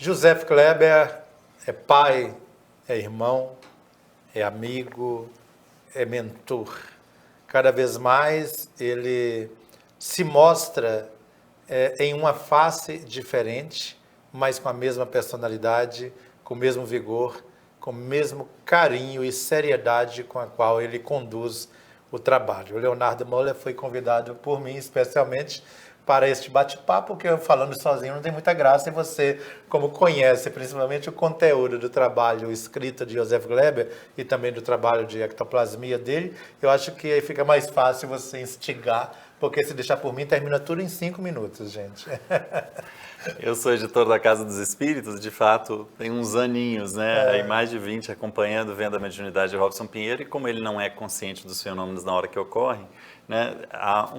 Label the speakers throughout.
Speaker 1: Joseph Kleber é pai, é irmão, é amigo, é mentor. Cada vez mais ele se mostra em uma face diferente, mas com a mesma personalidade, com o mesmo vigor, com o mesmo carinho e seriedade com a qual ele conduz o trabalho. O Leonardo Moller foi convidado por mim especialmente para este bate-papo, porque eu falando sozinho não tem muita graça, e você, como conhece principalmente o conteúdo do trabalho escrito de Joseph Kleber e também do trabalho de ectoplasmia dele, eu acho que fica mais fácil você instigar, porque se deixar por mim termina tudo em 5 minutos, gente.
Speaker 2: Eu sou editor da Casa dos Espíritos, de fato, tem uns aninhos, né? Aí mais de 20 acompanhando, vendo a mediunidade de Robson Pinheiro, e como ele não é consciente dos fenômenos na hora que ocorrem, né? Há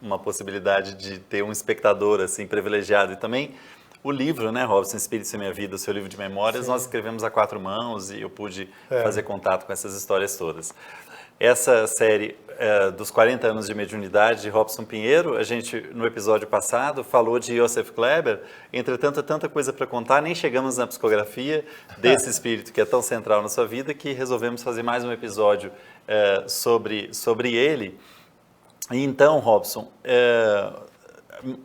Speaker 2: uma possibilidade de ter um espectador assim privilegiado. E também o livro, né, Robson, Espíritos em Minha Vida, o seu livro de memórias, nós escrevemos a 4 mãos e eu pude fazer contato com essas histórias todas. Essa série dos 40 anos de mediunidade de Robson Pinheiro, a gente, no episódio passado, falou de Joseph Kleber, entretanto, tanta coisa para contar, nem chegamos na psicografia desse espírito que é tão central na sua vida, que resolvemos fazer mais um episódio sobre ele. E então, Robson,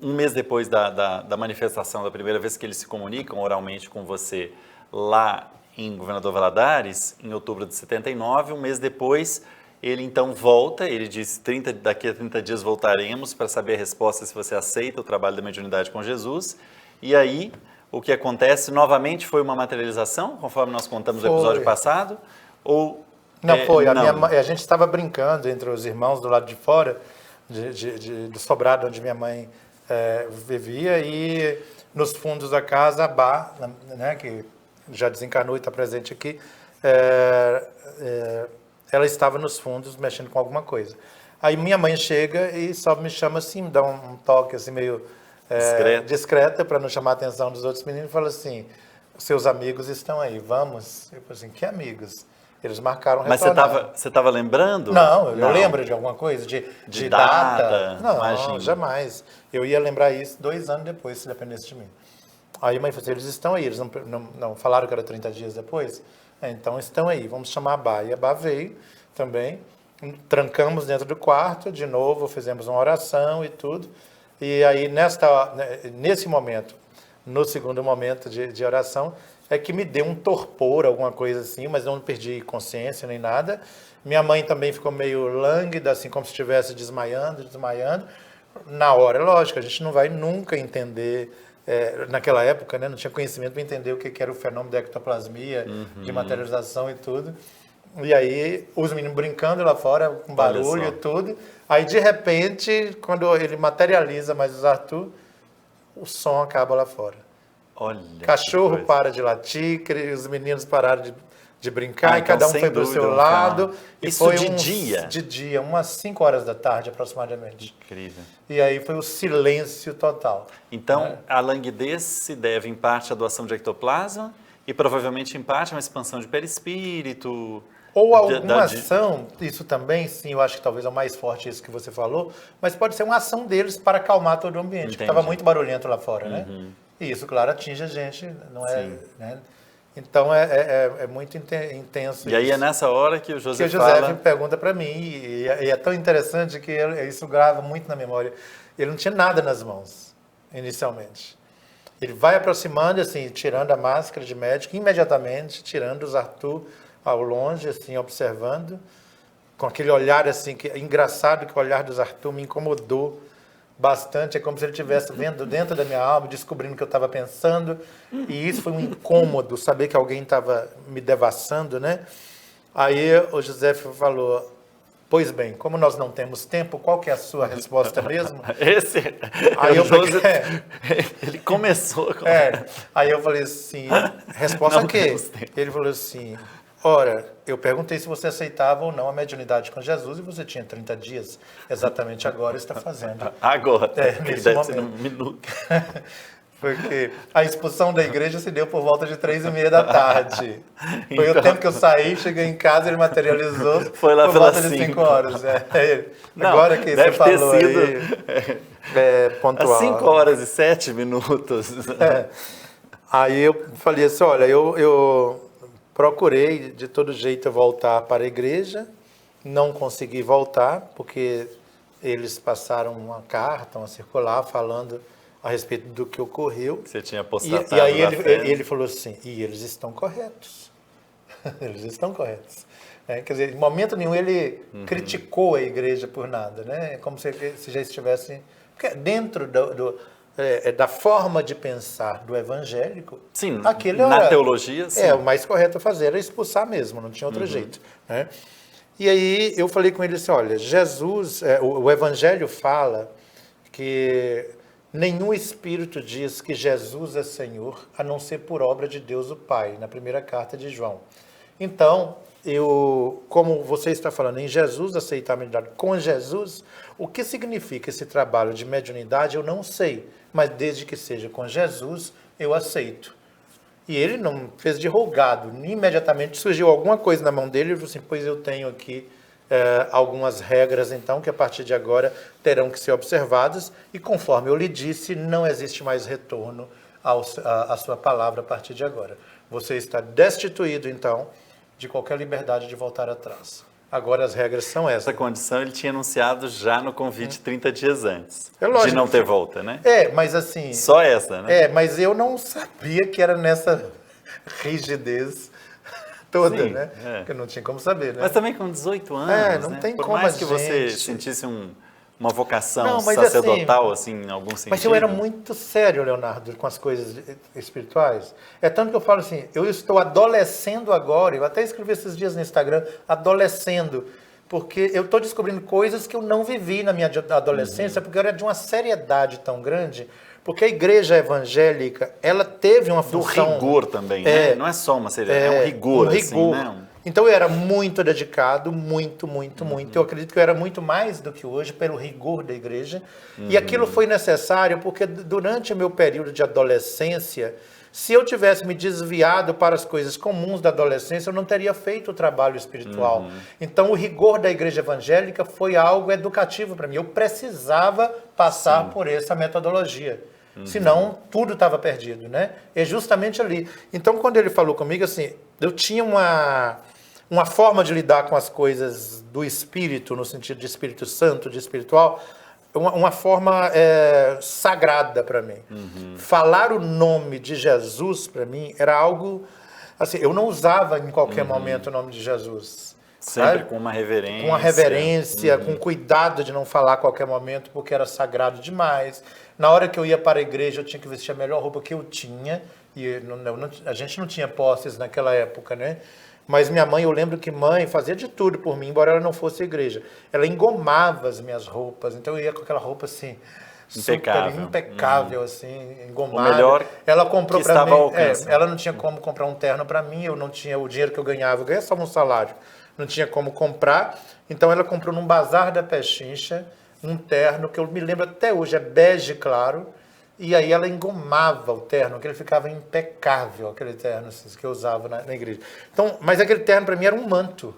Speaker 2: um mês depois da manifestação, da primeira vez que eles se comunicam oralmente com você lá em Governador Valadares, em outubro de 79, um mês depois, ele então volta, ele diz, daqui a 30 dias voltaremos para saber a resposta se você aceita o trabalho da mediunidade com Jesus. E aí, o que acontece novamente foi uma materialização, conforme nós contamos no episódio passado? Ou...
Speaker 1: Não foi, a gente estava brincando entre os irmãos do lado de fora, do sobrado onde minha mãe vivia, e nos fundos da casa, a Bá, né, que já desencarnou e está presente aqui, ela estava nos fundos mexendo com alguma coisa. Aí minha mãe chega e só me chama assim, me dá um toque assim meio discreta para não chamar a atenção dos outros meninos, e fala assim, seus amigos estão aí, vamos? Eu falei assim, que amigos? Eles marcaram retornar.
Speaker 2: Mas você estava lembrando?
Speaker 1: Não, eu lembro de alguma coisa, de data. Não,
Speaker 2: imagina.
Speaker 1: Jamais. Eu ia lembrar isso 2 anos depois, se dependesse de mim. Aí a mãe falou assim, eles estão aí, eles não falaram que era 30 dias depois? Então estão aí, vamos chamar a Bá. E a Bá veio também, trancamos dentro do quarto, de novo, fizemos uma oração e tudo. E aí nesse momento, no segundo momento de oração, é que me deu um torpor, alguma coisa assim, mas não perdi consciência nem nada. Minha mãe também ficou meio lânguida, assim, como se estivesse desmaiando. Na hora, lógico, a gente não vai nunca entender, naquela época, né, não tinha conhecimento para entender o que era o fenômeno da ectoplasmia, de materialização e tudo. E aí, os meninos brincando lá fora, com barulho e tudo. Aí, de repente, quando ele materializa mais os Arthur, o som acaba lá fora.
Speaker 2: Olha,
Speaker 1: cachorro para de latir, os meninos pararam de brincar, e cada um foi para o seu lado.
Speaker 2: Isso
Speaker 1: foi
Speaker 2: de dia?
Speaker 1: De dia, umas 5 horas da tarde aproximadamente.
Speaker 2: Incrível.
Speaker 1: E aí foi o silêncio total.
Speaker 2: Então, a languidez se deve em parte à doação de ectoplasma e provavelmente em parte a uma expansão de perispírito.
Speaker 1: Ou alguma ação, isso também, sim, eu acho que talvez é o mais forte isso que você falou, mas pode ser uma ação deles para acalmar todo o ambiente, que estava muito barulhento lá fora, né? E isso, claro, atinge a gente, não é? Né? Então, é muito intenso.
Speaker 2: E aí é nessa hora que o José
Speaker 1: pergunta para mim, e é tão interessante que isso grava muito na memória. Ele não tinha nada nas mãos, inicialmente. Ele vai aproximando, assim, tirando a máscara de médico, imediatamente, tirando os Arthur ao longe, assim, observando, com aquele olhar, assim, que engraçado que o olhar dos Arthur me incomodou bastante, é como se ele estivesse vendo dentro da minha alma, descobrindo o que eu estava pensando, e isso foi um incômodo, saber que alguém estava me devassando, né? Aí o José falou, pois bem, como nós não temos tempo, qual que é a sua resposta mesmo?
Speaker 2: Aí eu falei, ele começou.
Speaker 1: Aí eu falei assim, resposta o quê? Ele falou assim, ora, eu perguntei se você aceitava ou não a mediunidade com Jesus e você tinha 30 dias. Exatamente agora está fazendo.
Speaker 2: Agora,
Speaker 1: nesse momento. Porque a expulsão da igreja se deu por volta de 3h30 da tarde. Foi o tempo que eu saí, cheguei em casa, ele materializou
Speaker 2: foi lá
Speaker 1: por
Speaker 2: pelas
Speaker 1: volta de
Speaker 2: 5
Speaker 1: 5 horas.
Speaker 2: Não,
Speaker 1: agora que
Speaker 2: deve
Speaker 1: você falou
Speaker 2: ter sido
Speaker 1: aí, pontual.
Speaker 2: Às 5 horas e 7 minutos.
Speaker 1: Aí eu falei assim, olha, eu procurei de todo jeito voltar para a igreja, não consegui voltar, porque eles passaram uma carta, uma circular, falando a respeito do que ocorreu.
Speaker 2: Você tinha
Speaker 1: E
Speaker 2: apostatado
Speaker 1: aí
Speaker 2: da fé.
Speaker 1: ele falou assim, e eles estão corretos. Eles estão corretos. Quer dizer, em momento nenhum ele criticou a igreja por nada, né? É como se já estivesse... Porque dentro da forma de pensar do evangélico,
Speaker 2: Sim,
Speaker 1: aquele
Speaker 2: na
Speaker 1: era,
Speaker 2: teologia, sim.
Speaker 1: o mais correto a fazer era expulsar mesmo, não tinha outro jeito. Né? E aí eu falei com ele assim, olha, Jesus, o evangelho fala que nenhum espírito diz que Jesus é Senhor, a não ser por obra de Deus o Pai, na primeira carta de João. Então, como você está falando, em Jesus aceitar a mediunidade, com Jesus, o que significa esse trabalho de mediunidade eu não sei, mas desde que seja com Jesus, eu aceito. E ele não fez de rogado, imediatamente surgiu alguma coisa na mão dele, ele falou assim, pois eu tenho aqui algumas regras, então, que a partir de agora terão que ser observadas, e conforme eu lhe disse, não existe mais retorno à sua palavra a partir de agora. Você está destituído, então, de qualquer liberdade de voltar atrás. Agora as regras são essas.
Speaker 2: Essa condição ele tinha anunciado já no convite 30 dias antes,
Speaker 1: É lógico
Speaker 2: de não ter volta, né?
Speaker 1: Mas assim...
Speaker 2: Só essa, né?
Speaker 1: mas eu não sabia que era nessa rigidez toda,
Speaker 2: Sim,
Speaker 1: né? Porque não tinha como saber, né?
Speaker 2: Mas também com 18 anos,
Speaker 1: não
Speaker 2: né?
Speaker 1: tem
Speaker 2: Por
Speaker 1: como
Speaker 2: mais
Speaker 1: a
Speaker 2: que você
Speaker 1: gente...
Speaker 2: sentisse uma vocação
Speaker 1: Não, mas
Speaker 2: sacerdotal, assim, em algum sentido.
Speaker 1: Mas eu era muito sério, Leonardo, com as coisas espirituais. É tanto que eu falo assim, eu estou adolescendo agora, eu até escrevi esses dias no Instagram, adolescendo, porque eu estou descobrindo coisas que eu não vivi na minha adolescência, porque eu era de uma seriedade tão grande, porque a igreja evangélica, ela teve uma função...
Speaker 2: Do rigor também, né? Não é só uma seriedade, é um rigor, assim, né?
Speaker 1: Então eu era muito dedicado, muito. Eu acredito que eu era muito mais do que hoje pelo rigor da igreja. E aquilo foi necessário porque durante o meu período de adolescência, se eu tivesse me desviado para as coisas comuns da adolescência, eu não teria feito o trabalho espiritual. Então o rigor da igreja evangélica foi algo educativo para mim. Eu precisava passar por essa metodologia. Senão tudo estava perdido, né? É justamente ali. Então quando ele falou comigo assim, eu tinha uma forma de lidar com as coisas do Espírito, no sentido de Espírito Santo, de espiritual, uma forma sagrada para mim. Falar o nome de Jesus, para mim, era algo... Assim, eu não usava em qualquer momento o nome de Jesus.
Speaker 2: Sempre
Speaker 1: sabe?
Speaker 2: com uma reverência.
Speaker 1: Com uma reverência, com cuidado de não falar a qualquer momento, porque era sagrado demais. Na hora que eu ia para a igreja, eu tinha que vestir a melhor roupa que eu tinha. E a gente não tinha posses naquela época, né? Mas minha mãe, eu lembro que mãe fazia de tudo por mim, embora ela não fosse à igreja. Ela engomava as minhas roupas, então eu ia com aquela roupa assim, impecável, assim, engomada.
Speaker 2: O melhor
Speaker 1: ela comprou para mim.
Speaker 2: ao alcance.
Speaker 1: Ela não tinha como comprar um terno para mim, eu não tinha o dinheiro que eu ganhava só um salário. Não tinha como comprar, então ela comprou num bazar da Pechincha um terno que eu me lembro até hoje, é bege claro, e aí ela engomava o terno, que ele ficava impecável, aquele terno assim, que eu usava na igreja. Então, mas aquele terno para mim era um manto.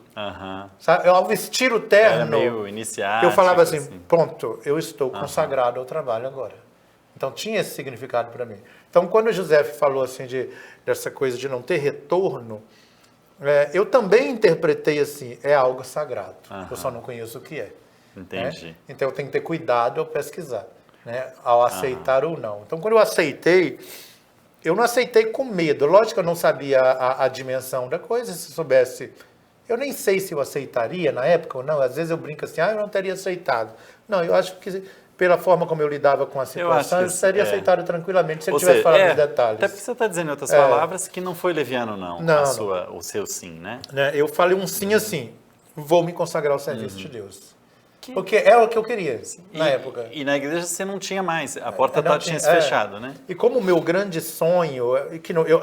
Speaker 1: Sabe? Ao vestir o terno,
Speaker 2: era meio iniciático,
Speaker 1: eu falava assim, pronto, eu estou consagrado ao trabalho agora. Então tinha esse significado para mim. Então quando o José falou assim dessa coisa de não ter retorno, eu também interpretei assim, é algo sagrado. Eu só não conheço o que é.
Speaker 2: Entendi.
Speaker 1: Né? Então eu tenho que ter cuidado ao pesquisar, né? Ao aceitar ou não. Então quando eu aceitei, eu não aceitei com medo. Lógico que eu não sabia a dimensão da coisa, se soubesse. Eu nem sei se eu aceitaria na época ou não. Às vezes eu brinco assim, eu não teria aceitado. Não, eu acho que pela forma como eu lidava com a situação, eu teria aceitado tranquilamente se ele tivesse falado os detalhes.
Speaker 2: Até porque você está dizendo em outras palavras que não foi leviano, não o seu sim, né?
Speaker 1: Eu falei um sim assim, vou me consagrar ao serviço de Deus. Porque é o que eu queria na época.
Speaker 2: E na igreja você não tinha mais, a porta tinha se fechado, né?
Speaker 1: E como o meu grande sonho,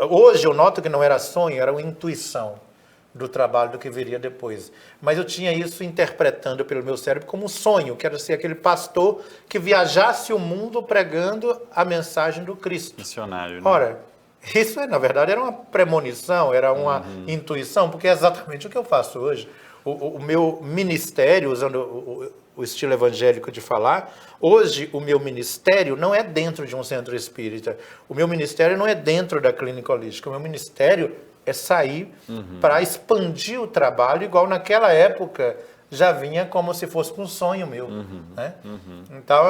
Speaker 1: hoje eu noto que não era sonho, era uma intuição do trabalho do que viria depois. Mas eu tinha isso interpretando pelo meu cérebro como um sonho, que era ser aquele pastor que viajasse o mundo pregando a mensagem do Cristo.
Speaker 2: Missionário, né?
Speaker 1: Ora, isso na verdade era uma premonição, era uma intuição, porque é exatamente o que eu faço hoje. O meu ministério, usando o estilo evangélico de falar, hoje o meu ministério não é dentro de um centro espírita. O meu ministério não é dentro da clínica holística. O meu ministério é sair para expandir o trabalho, igual naquela época já vinha como se fosse um sonho meu. Né? Então,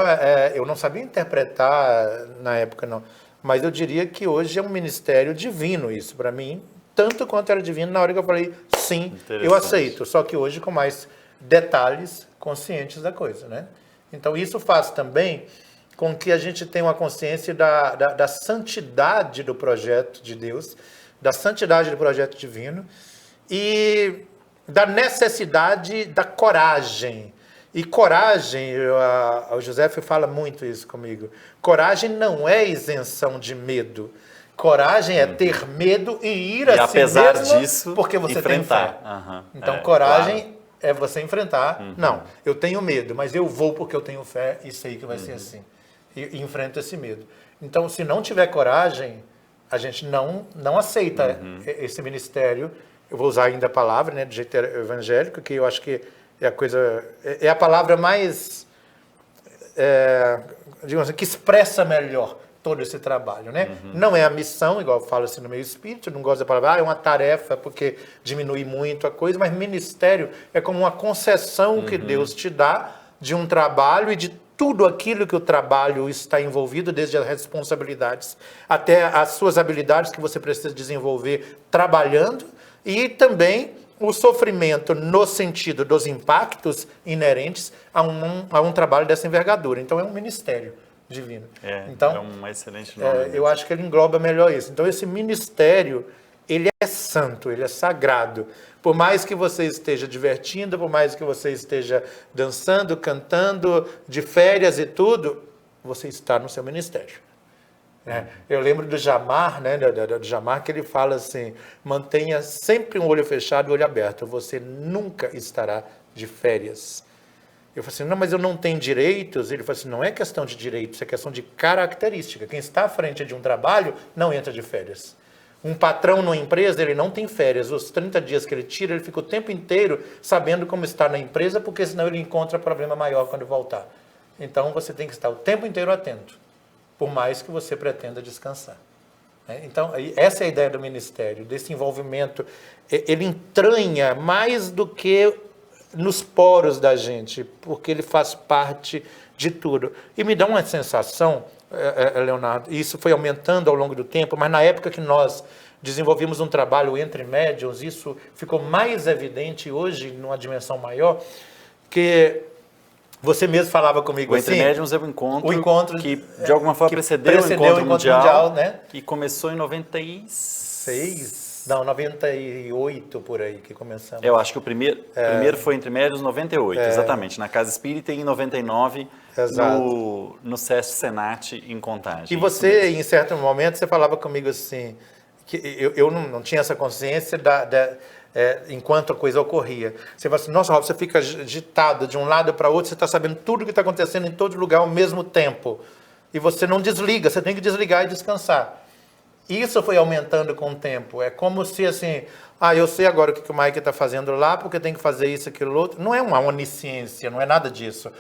Speaker 1: eu não sabia interpretar na época, não. Mas eu diria que hoje é um ministério divino isso para mim, tanto quanto era divino na hora que eu falei, sim, eu aceito. Só que hoje com mais detalhes conscientes da coisa, né? Então, isso faz também com que a gente tenha uma consciência da santidade do projeto de Deus, da santidade do projeto divino e da necessidade da coragem. E coragem, o José fala muito isso comigo, coragem não é isenção de medo. Coragem é ter medo e ir a si mesmo,
Speaker 2: apesar disso,
Speaker 1: porque você
Speaker 2: enfrentar.
Speaker 1: tem fé. Então, coragem é você enfrentar. Não, eu tenho medo, mas eu vou porque eu tenho fé e sei que vai ser assim. E enfrento esse medo. Então, se não tiver coragem, a gente não aceita esse ministério. Eu vou usar ainda a palavra, né, do jeito evangélico, que eu acho que é a palavra mais, digamos assim, que expressa melhor todo esse trabalho, né? Não é a missão, igual eu falo assim no meio espírita, não gosto da palavra, é uma tarefa, porque diminui muito a coisa, mas ministério é como uma concessão que Deus te dá de um trabalho e de tudo aquilo que o trabalho está envolvido, desde as responsabilidades até as suas habilidades que você precisa desenvolver trabalhando, e também o sofrimento no sentido dos impactos inerentes a um trabalho dessa envergadura. Então, é um ministério divino. Então,
Speaker 2: é um excelente nome.
Speaker 1: Eu acho que ele engloba melhor isso. Então, esse ministério, ele é santo, ele é sagrado. Por mais que você esteja divertindo, por mais que você esteja dançando, cantando, de férias e tudo, você está no seu ministério. Eu lembro do Jamar, né, do Jamar, que ele fala assim, mantenha sempre um olho fechado e um olho aberto, você nunca estará de férias. Eu falei assim, não, mas eu não tenho direitos. Ele falou assim, não é questão de direitos, é questão de característica. Quem está à frente de um trabalho não entra de férias. Um patrão numa empresa, ele não tem férias. Os 30 dias que ele tira, ele fica o tempo inteiro sabendo como está na empresa, porque senão ele encontra problema maior quando voltar. Então, você tem que estar o tempo inteiro atento, por mais que você pretenda descansar. Então, essa é a ideia do ministério, desse envolvimento. Ele entranha mais do que nos poros da gente, porque ele faz parte de tudo. E me dá uma sensação, Leonardo, e isso foi aumentando ao longo do tempo, mas na época que nós desenvolvimos um trabalho entre médiuns, isso ficou mais evidente hoje, numa dimensão maior, que você mesmo falava comigo assim...
Speaker 2: O Entre Médiuns é o encontro que, de alguma forma, precedeu o encontro mundial,
Speaker 1: né?
Speaker 2: E começou em 96...
Speaker 1: Não, 98 por aí que começamos.
Speaker 2: Eu acho que o primeiro foi Entre Médiuns 98, exatamente, na Casa Espírita, e em 99 no SESC Senat em Contagem.
Speaker 1: E você, em certo momento, você falava comigo assim, que eu não tinha essa consciência enquanto a coisa ocorria. Você fala assim, nossa, Rob, você fica agitado de um lado para outro, você está sabendo tudo o que está acontecendo em todo lugar ao mesmo tempo. E você não desliga, você tem que desligar e descansar. Isso foi aumentando com o tempo. É como se assim, eu sei agora o que o Mike está fazendo lá, porque tem que fazer isso, aquilo, outro. Não é uma onisciência, não é nada disso.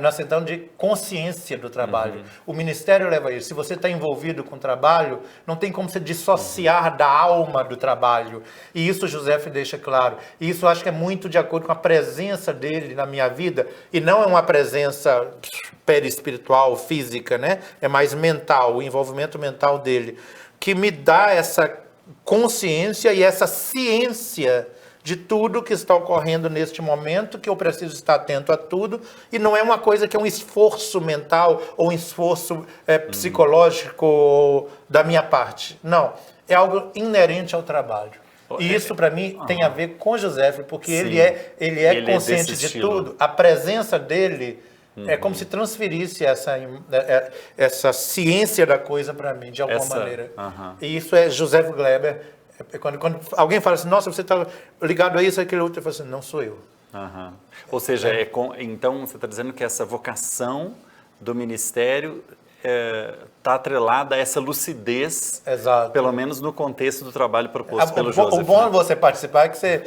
Speaker 1: Nós tentamos de consciência do trabalho. O ministério leva isso. Se você está envolvido com o trabalho, não tem como se dissociar da alma do trabalho. E isso o José deixa claro. E isso eu acho que é muito de acordo com a presença dele na minha vida. E não é uma presença perispiritual, física, né? É mais mental, o envolvimento mental dele, que me dá essa consciência e essa ciência de tudo que está ocorrendo neste momento, que eu preciso estar atento a tudo, e não é uma coisa que é um esforço mental ou um esforço psicológico da minha parte. Não, é algo inerente ao trabalho. E isso, para mim, tem a ver com José, porque ele é consciente de tudo, a presença dele... É como se transferisse essa ciência da coisa para mim, de alguma maneira. E isso é José Gleber. Quando alguém fala assim, nossa, você está ligado a isso, aquilo outro, eu falo assim, não sou eu.
Speaker 2: Ou seja, então você está dizendo que essa vocação do ministério está atrelada a essa lucidez, pelo menos no contexto do trabalho proposto pelo José.
Speaker 1: O bom de você participar é que você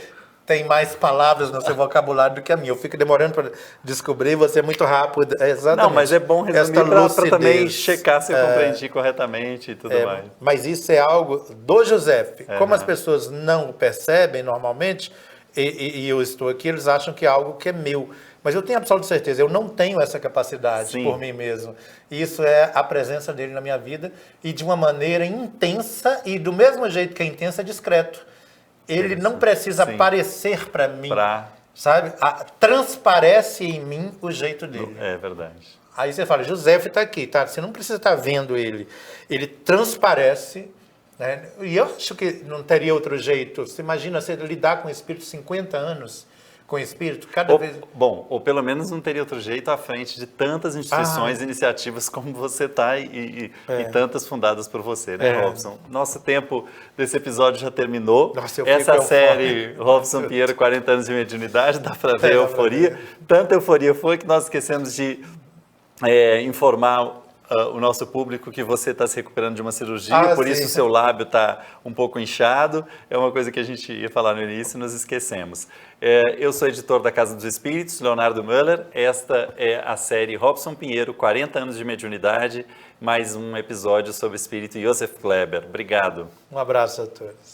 Speaker 1: tem mais palavras no seu vocabulário do que a minha. Eu fico demorando para descobrir, você é muito rápido. Exatamente.
Speaker 2: Não, mas é bom resumir para também checar se eu compreendi corretamente e tudo mais.
Speaker 1: Mas isso é algo do Joseph. Como as pessoas não percebem normalmente, e eu estou aqui, eles acham que é algo que é meu. Mas eu tenho absoluta certeza, eu não tenho essa capacidade por mim mesmo. Isso é a presença dele na minha vida e de uma maneira intensa e do mesmo jeito que é intensa, é discreto. Ele não precisa aparecer para mim, sabe? Transparece em mim o jeito dele.
Speaker 2: É verdade.
Speaker 1: Aí você fala, José está aqui, tá? Você não precisa estar vendo ele. Ele transparece, né? E eu acho que não teria outro jeito. Você imagina você lidar com o Espírito 50 anos com o Espírito, cada vez...
Speaker 2: Bom, ou pelo menos não teria outro jeito à frente de tantas instituições e iniciativas como você está e tantas fundadas por você, né, Robson? Nosso tempo desse episódio já terminou.
Speaker 1: Nossa,
Speaker 2: essa série Robson Pinheiro, 40 anos de mediunidade, dá para ver a euforia. Tanta euforia foi que nós esquecemos de informar o nosso público que você está se recuperando de uma cirurgia, por isso o seu lábio está um pouco inchado. É uma coisa que a gente ia falar no início e nos esquecemos. Eu sou editor da Casa dos Espíritos, Leonardo Müller. Esta é a série Robson Pinheiro, 40 anos de mediunidade, mais um episódio sobre o espírito Joseph Kleber. Obrigado.
Speaker 1: Um abraço a todos.